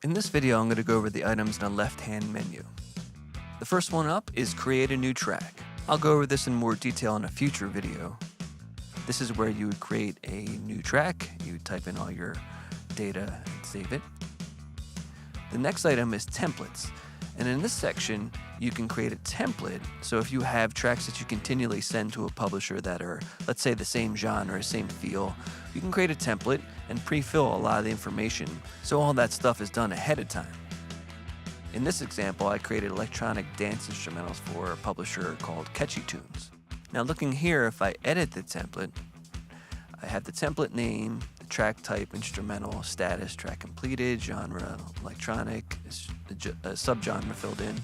In this video, I'm going to go over the items in the left-hand menu. The first one up is create a new track. I'll go over this in more detail in a future video. This is where you would create a new track. You would type in all your data and save it. The next item is templates. And in this section, you can create a template. So if you have tracks that you continually send to a publisher that are, let's say, the same genre, same feel, you can create a template and pre-fill a lot of the information. So all that stuff is done ahead of time. In this example, I created electronic dance instrumentals for a publisher called Catchy Tunes. Now looking here, if I edit the template, I have the template name, the track type, instrumental, status, track completed, genre, electronic, a subgenre filled in,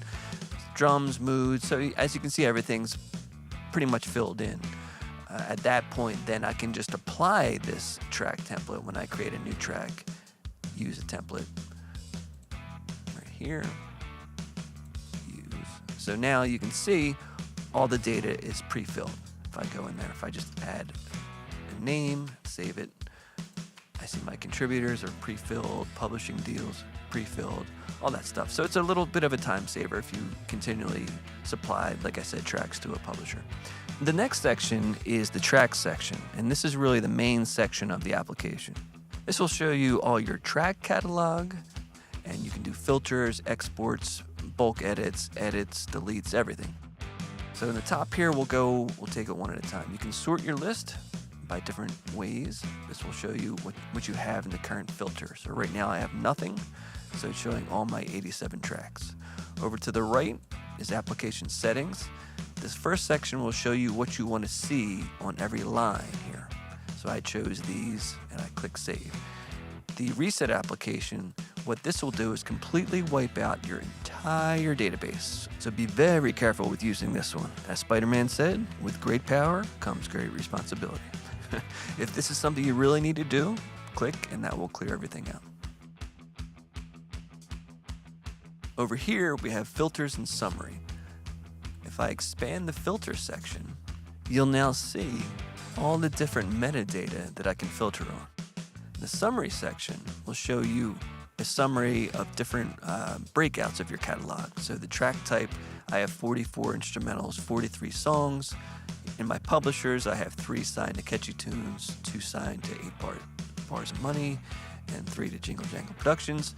drums, moods. So as you can see, everything's pretty much filled in. At that point, then I can just apply this track template when I create a new track. Use a template right here. Use. So now you can see all the data is pre-filled. If I go in there, if I just add a name, save it, I see my contributors are pre-filled, publishing deals pre-filled, all that stuff. So it's a little bit of a time saver if you continually supply, like I said, tracks to a publisher. The next section is the tracks section, and this is really the main section of the application. This will show you all your track catalog, and you can do filters, exports, bulk edits, deletes, everything. So in the top here, we'll take it one at a time. You can sort your list by different ways. This will show you what you have in the current filter. So right now I have nothing, so it's showing all my 87 tracks. Over to the right is application settings. This first section will show you what you want to see on every line here. So I chose these and I click save. The reset application, what this will do is completely wipe out your entire database. So be very careful with using this one. As Spider-Man said, with great power comes great responsibility. If this is something you really need to do, click and that will clear everything out. Over here, we have filters and summary. If I expand the filter section, you'll now see all the different metadata that I can filter on. The summary section will show you a summary of different breakouts of your catalog. So the track type, I have 44 instrumentals, 43 songs. In my publishers, I have 3 signed to Catchy Tunes, 2 signed to 8 Bars of Money, and 3 to Jingle Jangle Productions.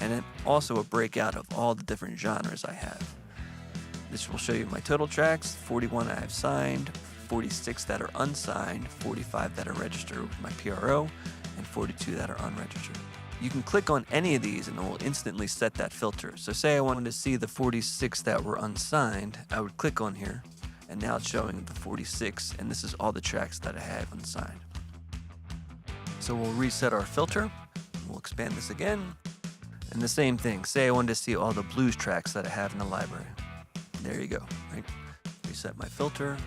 And then also a breakout of all the different genres I have. This will show you my total tracks, 41 I have signed, 46 that are unsigned, 45 that are registered with my PRO, and 42 that are unregistered. You can click on any of these and it will instantly set that filter. So say I wanted to see the 46 that were unsigned, I would click on here, and now it's showing the 46, and this is all the tracks that I have unsigned. So we'll reset our filter, we'll expand this again, and the same thing. Say I wanted to see all the blues tracks that I have in the library. There you go, right? Reset my filter.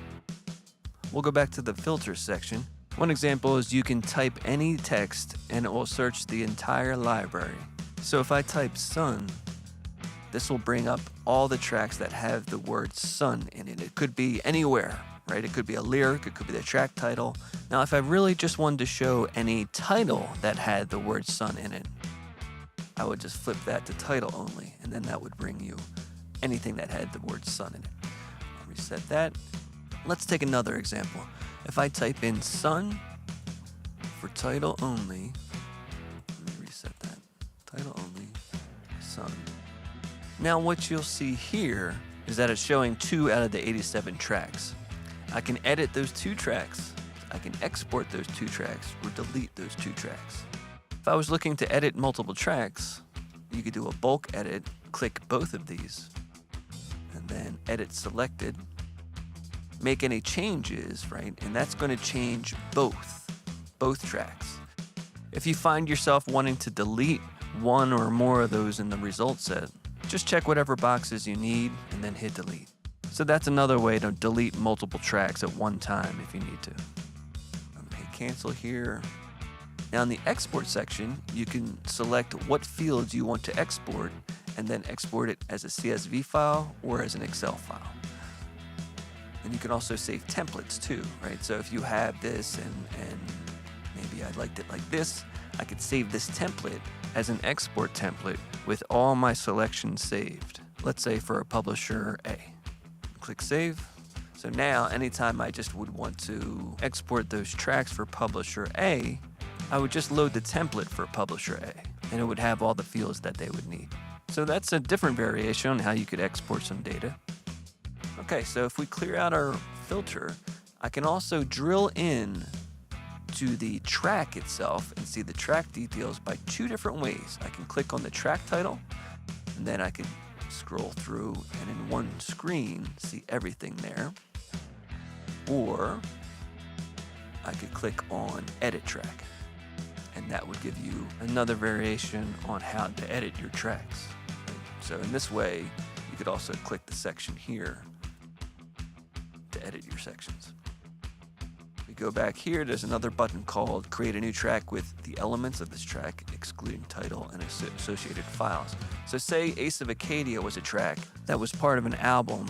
We'll go back to the filter section. One example is you can type any text and it will search the entire library. So if I type sun, this will bring up all the tracks that have the word sun in it. It could be anywhere, right? It could be a lyric, it could be the track title. Now, if I really just wanted to show any title that had the word sun in it, I would just flip that to title only, and then that would bring you anything that had the word sun in it. I'll reset that. Let's take another example. If I type in sun for title only, let me reset that. Title only, sun. Now what you'll see here is that it's showing 2 out of the 87 tracks. I can edit those 2 tracks. I can export those 2 tracks or delete those 2 tracks. If I was looking to edit multiple tracks, you could do a bulk edit, click both of these, and then edit selected. Make any changes, right? And that's going to change both tracks. If you find yourself wanting to delete one or more of those in the result set, just check whatever boxes you need and then hit delete. So that's another way to delete multiple tracks at one time if you need to. Hit cancel here. Now in the export section, you can select what fields you want to export and then export it as a CSV file or as an Excel file. And you can also save templates too, right? So if you have this and maybe I liked it like this, I could save this template as an export template with all my selections saved. Let's say for a publisher A. Click Save. So now, anytime I just would want to export those tracks for publisher A, I would just load the template for publisher A, and it would have all the fields that they would need. So that's a different variation on how you could export some data. Okay, so if we clear out our filter, I can also drill in to the track itself and see the track details by two different ways. I can click on the track title, and then I can scroll through and in one screen see everything there. Or I could click on Edit Track, and that would give you another variation on how to edit your tracks. So in this way, you could also click the section here to edit your sections. We go back here, there's another button called Create a New Track with the elements of this track, excluding title and associated files. So say Ace of Acadia was a track that was part of an album,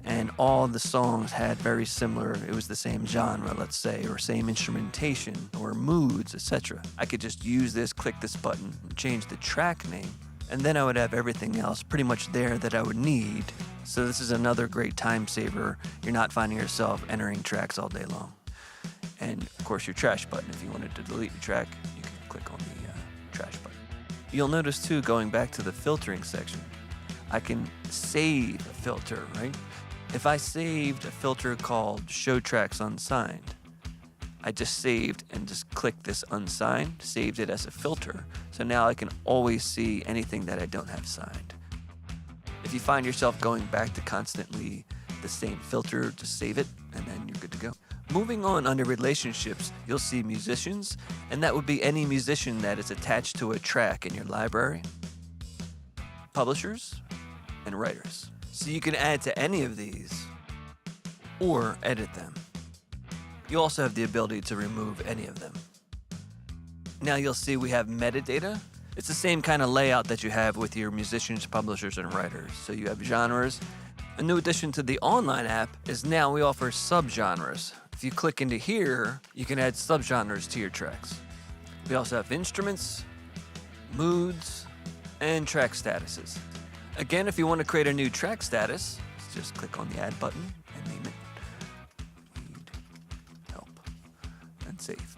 and all the songs had very similar, it was the same genre, let's say, or same instrumentation, or moods, etc. I could just use this, click this button, and change the track name, and then I would have everything else pretty much there that I would need. So this is another great time saver. You're not finding yourself entering tracks all day long. And of course your trash button, if you wanted to delete your track, you can click on the trash button. You'll notice too, going back to the filtering section, I can save a filter, right? If I saved a filter called Show Tracks Unsigned, I just saved and just clicked this unsigned, saved it as a filter. So now I can always see anything that I don't have signed. If you find yourself going back to constantly the same filter, just save it and then you're good to go. Moving on under relationships, you'll see musicians, and that would be any musician that is attached to a track in your library, publishers, and writers. So you can add to any of these or edit them. You also have the ability to remove any of them. Now you'll see we have metadata. It's the same kind of layout that you have with your musicians, publishers, and writers. So you have genres. A new addition to the online app is now we offer subgenres. If you click into here, you can add subgenres to your tracks. We also have instruments, moods, and track statuses. Again, if you want to create a new track status, just click on the Add button and name it Need Help and save.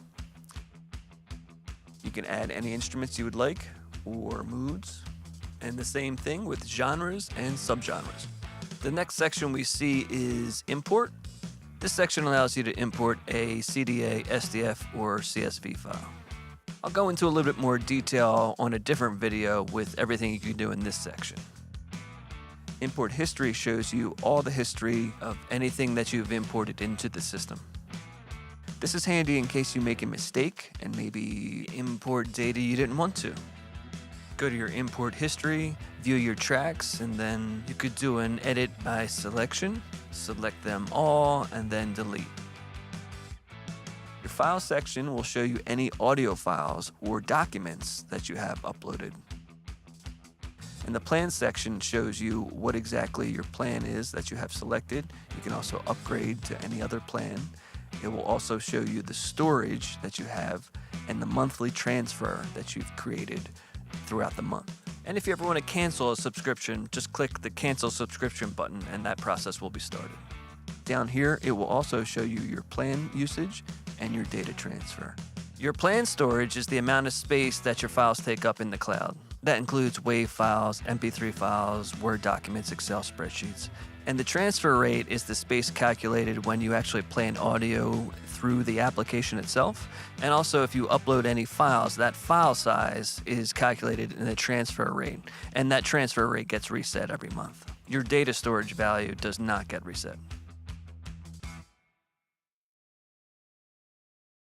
You can add any instruments you would like or moods, and the same thing with genres and subgenres. The next section we see is import. This section allows you to import a CDA, SDF, or CSV file. I'll go into a little bit more detail on a different video with everything you can do in this section. Import history shows you all the history of anything that you've imported into the system. This is handy in case you make a mistake and maybe import data you didn't want to. Go to your import history, view your tracks, and then you could do an edit by selection, select them all, and then delete. Your file section will show you any audio files or documents that you have uploaded. And the plan section shows you what exactly your plan is that you have selected. You can also upgrade to any other plan. It will also show you the storage that you have and the monthly transfer that you've created throughout the month. And if you ever want to cancel a subscription, just click the cancel subscription button and that process will be started. Down here, it will also show you your plan usage and your data transfer. Your plan storage is the amount of space that your files take up in the cloud. That includes WAV files, MP3 files, Word documents, Excel spreadsheets. And the transfer rate is the space calculated when you actually play an audio through the application itself. And also if you upload any files, that file size is calculated in the transfer rate. And that transfer rate gets reset every month. Your data storage value does not get reset.